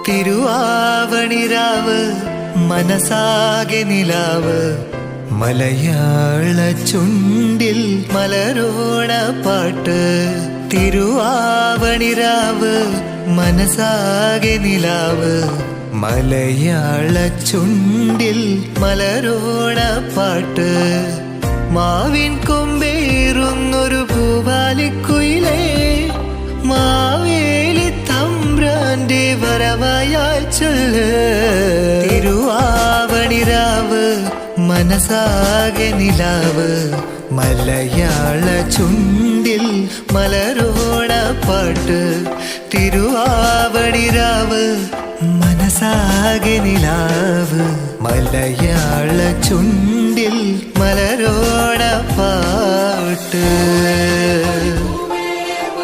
തിരുവാവണിരാവ് മനസാകെ നിലാവ് മലയാള ചുണ്ടിൽ മലരോണ പാട്ട് തിരുവാവണിരാവ് മനസാകെ നിലാവ് മലയാള ചുണ്ടിൽ മലരോണ പാട്ട് മാവിൻ കൊമ്പേറുന്നൊരു പൂവാലിക്കുയിലേ മാവേലി തമ്പ്രാന്റെ വരവായാൽ ചൊല്ല് തിരുവാവണിരാവ് മനസാകെ നിലാവ് മലയാള ചുണ്ടിൽ മലരോണ പാട്ട് തിരുവാവണിരാവ് മനസാകെ നിലാവ് മലയാള ചുണ്ടിൽ മലരോണ പാട്ട്.